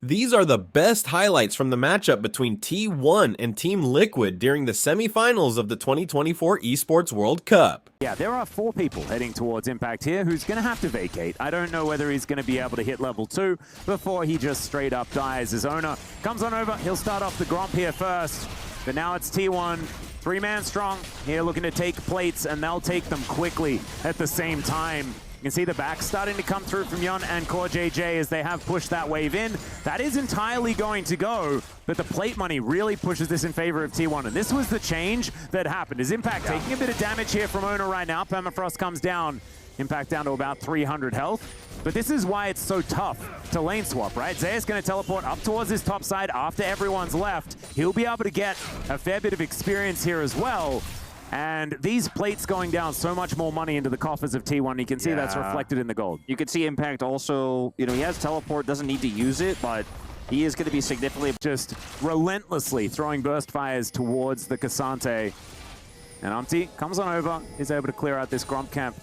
These are the best highlights from the matchup between T1 and Team Liquid during the semifinals of the 2024 Esports World Cup. Yeah, there are 4 people heading towards Impact here who's going to have to vacate. I don't know whether he's going to be able to hit level 2 before he just straight up dies. His owner comes on over. He'll start off the Gromp here first. But now it's T1, 3-man strong here looking to take plates, and they'll take them quickly at the same time. You can see the back starting to come through from Yon and CoreJJ as they have pushed that wave in. That is entirely going to go, but the plate money really pushes this in favor of T1. And this was the change that happened. Is Impact taking a bit of damage here from Owner right now? Permafrost comes down. Impact down to about 300 health. But this is why it's so tough to lane swap, right? Zeus going to teleport up towards his top side after everyone's left. He'll be able to get a fair bit of experience here as well. And these plates going down so much more money into the coffers of T1. You can see that's reflected in the gold. You can see Impact also, he has teleport, doesn't need to use it, but he is going to be significantly just relentlessly throwing burst fires towards the Cassante. And Umpty comes on over, is able to clear out this Gromp camp,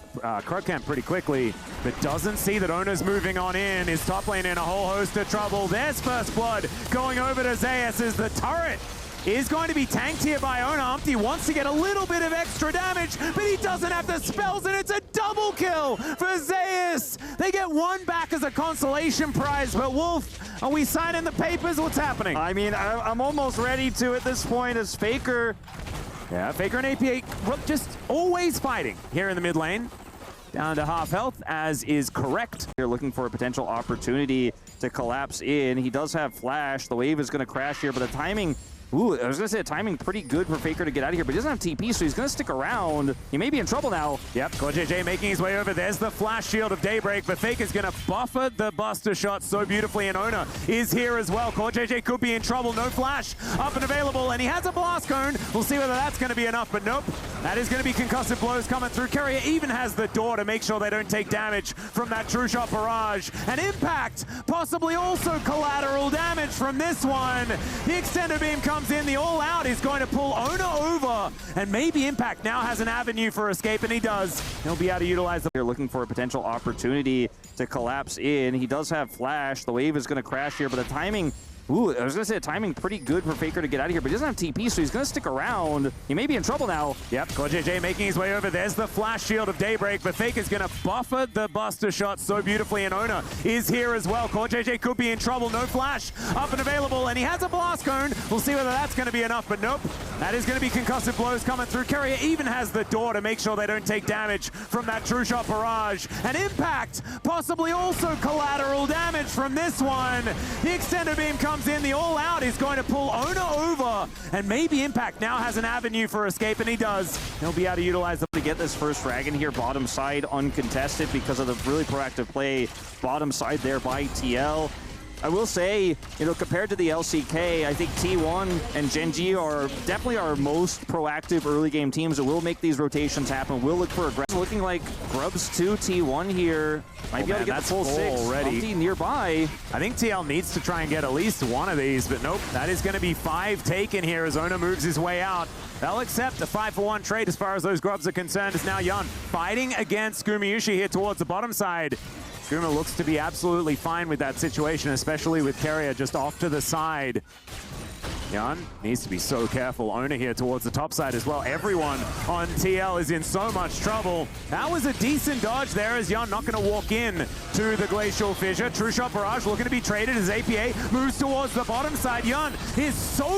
Crow camp pretty quickly, but doesn't see that Owner's moving on in. His top lane in a whole host of trouble. There's first blood going over to Zeus as the turret is going to be tanked here by Owner. Umpty wants to get a little bit of extra damage, but he doesn't have the spells, and it's a double kill for Zeus. They get one back as a consolation prize, but Wolf, are we signing the papers? What's happening? I mean, I'm almost ready to at this point as Faker. Yeah, Faker and APA just always fighting here in the mid lane. Down to half health, as is correct. They're looking for a potential opportunity to collapse in. He does have flash. The wave is going to crash here, but the timing... Ooh, I was going to say the timing pretty good for Faker to get out of here, but he doesn't have TP, so he's going to stick around. He may be in trouble now. Yep, CoreJJ making his way over. There's the flash shield of Daybreak, but Faker's going to buffer the Buster shot so beautifully, and Owner is here as well. CoreJJ could be in trouble. No flash up and available, and he has a blast cone. We'll see whether that's going to be enough, but nope. That is going to be concussive blows coming through. Carrier even has the door to make sure they don't take damage from that True Shot barrage. And Impact possibly also collateral damage from this one. The extender beam comes in. The all out is going to pull Owner over, and maybe Impact now has an avenue for escape, and he does. He'll be able to utilize the... They're looking for a potential opportunity to collapse in. He does have flash. The wave is going to crash here, but the timing... Ooh, I was going to say the timing pretty good for Faker to get out of here, but he doesn't have TP, so he's going to stick around. He may be in trouble now. Yep, CoreJJ making his way over. There's the flash shield of Daybreak, but Faker's going to buffer the Buster shot so beautifully, and Owner is here as well. CoreJJ could be in trouble. No flash up and available, and he has a blast cone. We'll see whether that's going to be enough, but nope. That is going to be concussive blows coming through. Carrier even has the door to make sure they don't take damage from that True Shot barrage. And Impact possibly also collateral damage from this one. The extender beam comes in. The all out is going to pull Owner over, and maybe Impact now has an avenue for escape, and he does. He'll be able to utilize them to get this first dragon here bottom side uncontested because of the really proactive play bottom side there by TL. I will say, compared to the LCK, I think T1 and Gen.G are definitely our most proactive early game teams that will make these rotations happen. We'll look for aggressive. Looking like Grubs 2, T1 here. Might be able to get the full 6 already. Umpty nearby. I think TL needs to try and get at least one of these, but nope. That is going to be 5 taken here as Owner moves his way out. They'll accept a 5-for-1 trade as far as those Grubs are concerned. Is now Yon fighting against Skirmish here towards the bottom side. Skirma looks to be absolutely fine with that situation, especially with Carrier just off to the side. Yon needs to be so careful. Owner here towards the top side as well. Everyone on TL is in so much trouble. That was a decent dodge there as Yon not going to walk in to the Glacial Fissure. True Shot Barrage looking to be traded as APA moves towards the bottom side. Yon is so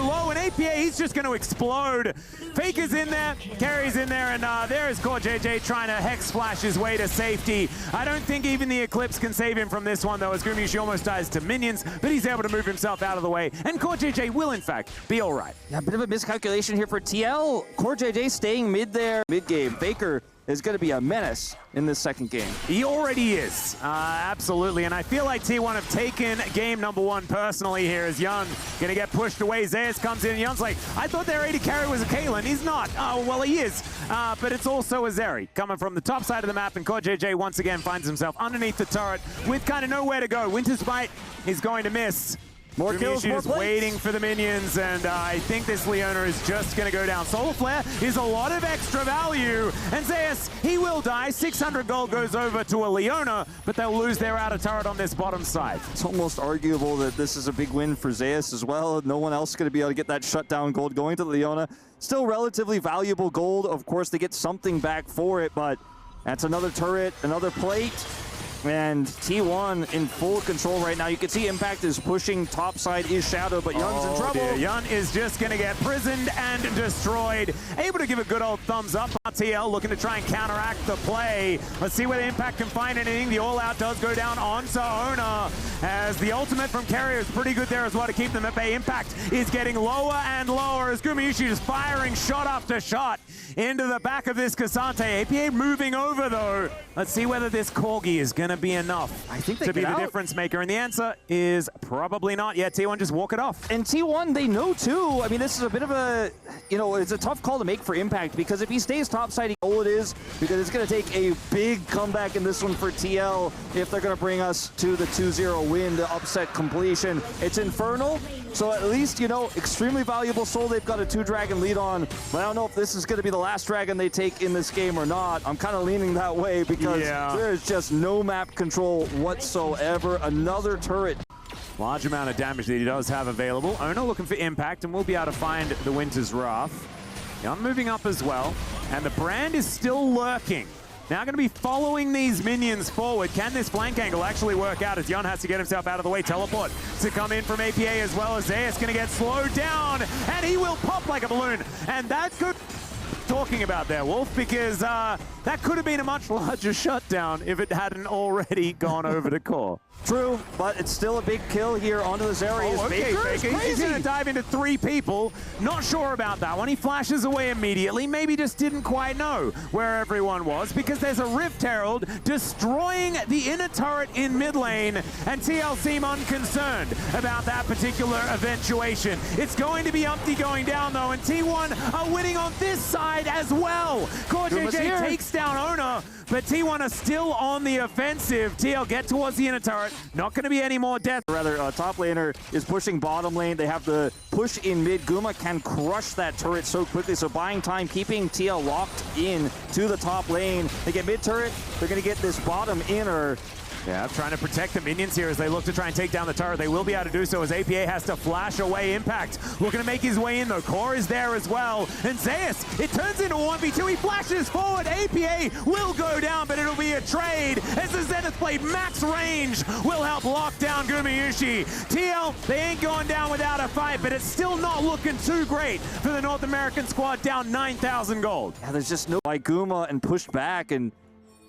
low, and APA, he's just going to explode. Faker's in there, Carry's in there, and there is CoreJJ trying to Hex Flash his way to safety. I don't think even the Eclipse can save him from this one, though, as Skirmish almost dies to minions, but he's able to move himself out of the way, and CoreJJ will, in fact, be all right. Yeah, a bit of a miscalculation here for TL. CoreJJ staying mid there. Mid-game, Faker is going to be a menace in this second game. He already is, absolutely, and I feel like T1 have taken game number 1 personally here as Yon going to get pushed away. Zeus comes in, and Yon's like, I thought their AD carry was a Caitlyn. He's not. Oh, well, he is, but it's also a Zeri coming from the top side of the map, and CoreJJ once again finds himself underneath the turret with kind of nowhere to go. Winter's Bite is going to miss. More kills, more is plates. waiting for the minions, and I think this Leona is just going to go down. Solar Flare is a lot of extra value, and Zeus, he will die. 600 gold goes over to a Leona, but they'll lose their outer turret on this bottom side. It's almost arguable that this is a big win for Zeus as well. No one else is going to be able to get that shutdown gold going to Leona. Still relatively valuable gold. Of course, they get something back for it, but that's another turret, another plate. And T1 in full control right now. You can see Impact is pushing top side, is Shadow, but Yun's in trouble. Dear. Yun is just going to get prisoned and destroyed. Able to give a good old thumbs up. TL looking to try and counteract the play. Let's see whether Impact can find anything. The all-out does go down onto Ona, as the ultimate from Carrier is pretty good there as well to keep them at bay. Impact is getting lower and lower as Gumayushi is firing shot after shot into the back of this Cassante. APA moving over though. Let's see whether this Corgi is going to be enough I think they to be get the out. difference maker, and the answer is probably not. Yeah, T1 just walk it off. And T1, they know too. I mean, this is a bit of a, it's a tough call to make for Impact, because if he stays topside, all it is, because it's going to take a big comeback in this one for TL if they're going to bring us to the 2-0 win, the upset completion. It's Infernal, so at least, extremely valuable soul they've got a 2-dragon lead on, but I don't know if this is going to be the last dragon they take in this game or not. I'm kind of leaning that way, because there's just no map control whatsoever. Another turret. Large amount of damage that he does have available. Ona looking for Impact, and we'll be able to find the Winter's Wrath. Yun moving up as well, and the Brand is still lurking. Now going to be following these minions forward. Can this flank angle actually work out, as Yun has to get himself out of the way? Teleport to come in from APA as well, as Zeus going to get slowed down, and he will pop like a balloon. And that could... talking about there, Wolf, because that could have been a much larger shutdown if it hadn't already gone over to core. True, but it's still a big kill here onto the Zerius. Oh, okay, Faker. He's going to dive into 3 people. Not sure about that one. He flashes away immediately. Maybe just didn't quite know where everyone was, because there's a Rift Herald destroying the inner turret in mid lane, and TL seem unconcerned about that particular eventuation. It's going to be Umpty going down, though, and T1 are winning on this side as well. CoreJJ takes down Ona, but T1 are still on the offensive. TL get towards the inner turret. Not going to be any more death. Rather, top laner is pushing bottom lane. They have the push in mid. Guma can crush that turret so quickly, so buying time, keeping TL locked in to the top lane. They get mid turret. They're going to get this bottom inner. Yeah, trying to protect the minions here as they look to try and take down the turret. They will be able to do so as APA has to flash away Impact. Looking to make his way in though. Core is there as well. And Zeus, it turns into 1v2. He flashes forward. APA will go down, but it'll be a trade as the Zenith Blade max range will help lock down Gumayushi. TL, they ain't going down without a fight, but it's still not looking too great for the North American squad, down 9,000 gold. Yeah, there's just no by Guma and pushed back, and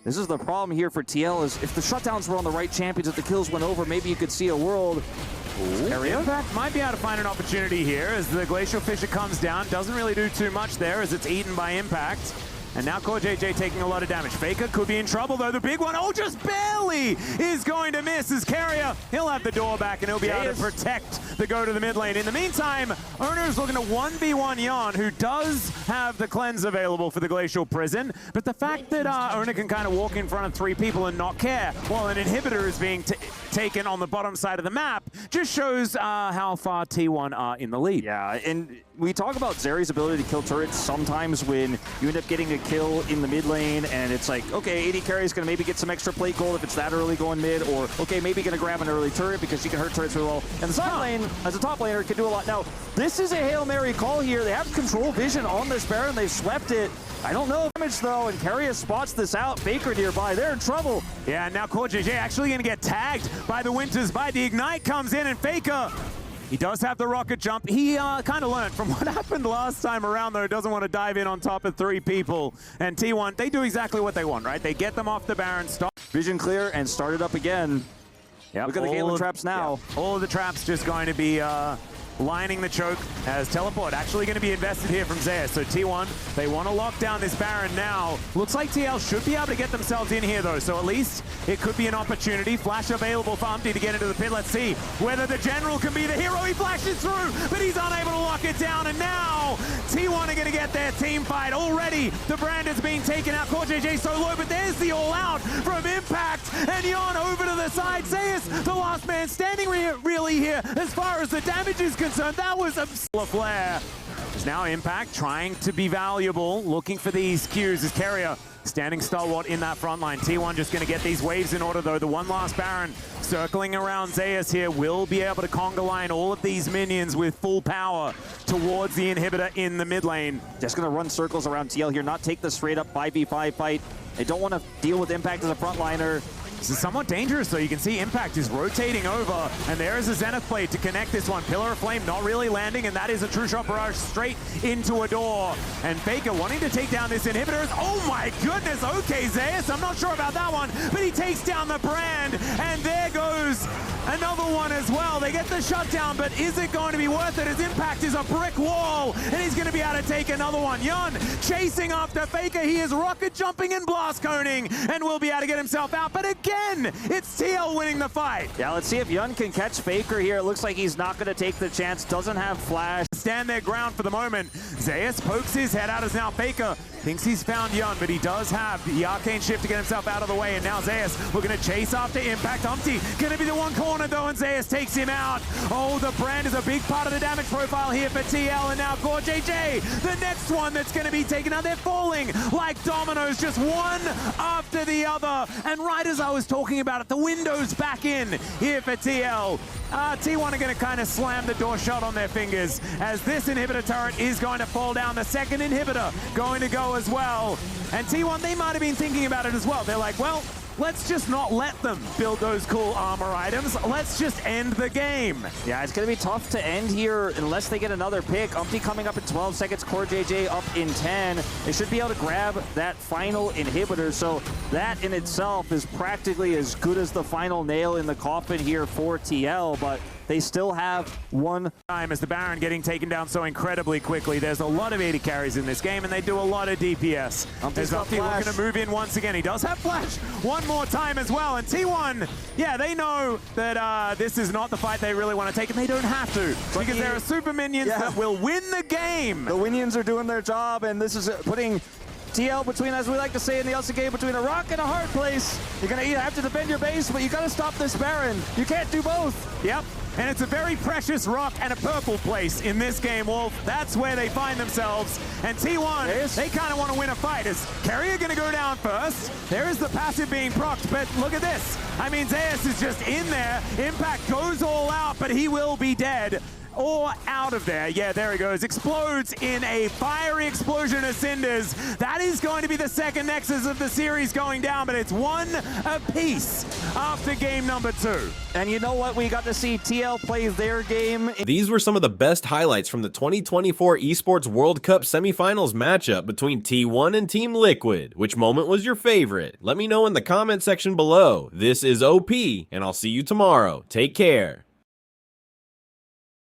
this is the problem here for TL, is if the shutdowns were on the right champions, if the kills went over, maybe you could see a world. Impact might be able to find an opportunity here as the Glacial Fissure comes down. Doesn't really do too much there as it's eaten by Impact. And now CoreJJ taking a lot of damage. Faker could be in trouble though. The big one, oh, just barely is going to miss as Carrier. He'll have the door back and he'll be able to protect the go to the mid lane. In the meantime, Owner's looking to 1v1 Yun, who does have the cleanse available for the Glacial Prison. But the fact that Owner can kind of walk in front of 3 people and not care while an inhibitor is being taken on the bottom side of the map just shows how far T1 are in the lead. Yeah, and we talk about Zeri's ability to kill turrets sometimes when you end up getting a kill in the mid lane and it's like, okay, AD carry is going to maybe get some extra plate gold if it's that early going mid, or okay, maybe going to grab an early turret because she can hurt turrets really well. And the side lane, as a top laner, can do a lot. Now, this is a Hail Mary call here. They have control vision on this Baron. They've swept it. I don't know damage though, and Carrier spots this out. Faker nearby, they're in trouble. Yeah, and now CoreJJ actually going to get tagged by the Winters. By the Ignite comes in, and Faker, he does have the rocket jump. He kind of learned from what happened last time around, though. Doesn't want to dive in on top of 3 people. And T1, they do exactly what they want, right? They get them off the Baron, stop. Vision clear and start it up again. Yep, look at the Galen traps now. Yeah, all of the traps just going to be lining the choke as teleport actually going to be invested here from Zeus. So T1, they want to lock down this Baron now. Looks like TL should be able to get themselves in here though, so at least it could be an opportunity. Flash available for Umpty to get into the pit. Let's see whether the General can be the hero. He flashes through, but he's unable to lock it down, and now T1 are going to get their team fight. Already, the brand is being taken out. CoreJJ so low, but there's the all-out from Impact. And Yon over to the side. Zeus, the last man standing really here. As far as the damage is concerned, that was a flare. There's now Impact trying to be valuable, looking for these Qs as Carrier standing stalwart in that front line. T1 just going to get these waves in order, though. The one last Baron circling around Zeus here will be able to conga line all of these minions with full power towards the inhibitor in the mid lane. Just going to run circles around TL here, not take the straight up 5v5 fight. They don't want to deal with Impact as a frontliner. This is somewhat dangerous, though. You can see Impact is rotating over, and there is a Zenith Blade to connect this one. Pillar of Flame not really landing, and that is a True Shot Barrage straight into a door. And Faker wanting to take down this inhibitor. Oh my goodness, okay, Zeus, I'm not sure about that one, but he takes down the brand, and there goes another one as well. They get the shutdown, but is it going to be worth it? As Impact is a brick wall, and he's going to be able to take another one. Yun chasing after Faker. He is rocket jumping and blast coning, and will be able to get himself out. But again, it's TL winning the fight. Yeah, let's see if Yun can catch Faker here. It looks like he's not going to take the chance. Doesn't have flash. Stand their ground for the moment. Zeus pokes his head out as now Faker thinks he's found Yun, but he does have the arcane shift to get himself out of the way. And now Zeus, we're going to chase after Impact. Umpty going to be the one corner though, and Zeus takes him out. Oh, the brand is a big part of the damage profile here for TL. And now CoreJJ, the next one that's going to be taken out. They're falling like dominoes, just one after the other. And right as I was talking about it, the window's back in here for TL. T1 are going to kind of slam the door shut on their fingers as this inhibitor turret is going to fall down. The second inhibitor going to go as well. And T1, they might have been thinking about it as well. They're like, well, let's just not let them build those cool armor items. Let's just end the game. Yeah, it's going to be tough to end here unless they get another pick. Umpty coming up in 12 seconds, CoreJJ up in 10. They should be able to grab that final inhibitor, so that in itself is practically as good as the final nail in the coffin here for TL, but they still have one time as the Baron getting taken down so incredibly quickly. There's a lot of 80 carries in this game, and they do a lot of DPS. As Umpty looking to move in once again. He does have flash one more time as well, and T1, yeah, they know that this is not the fight they really want to take, and they don't have to, because there are super minions that will win the game. The minions are doing their job, and this is putting TL between, as we like to say in the LCK, between a rock and a hard place. You're going to have to defend your base, but you got to stop this Baron. You can't do both. Yep. And it's a very precious rock and a purple place in this game, Wolf. That's where they find themselves. And T1, they kind of want to win a fight. Is Carrier going to go down first? There is the passive being procced, but look at this. I mean, Zeus is just in there. Impact goes all out, but he will be dead. Or out of there. Yeah, there he goes. Explodes in a fiery explosion of cinders. That is going to be the second Nexus of the series going down, but it's one apiece after game number 2. And you know what? We got to see TL play their game. These were some of the best highlights from the 2024 Esports World Cup semifinals matchup between T1 and Team Liquid. Which moment was your favorite? Let me know in the comment section below. This is OP, and I'll see you tomorrow. Take care.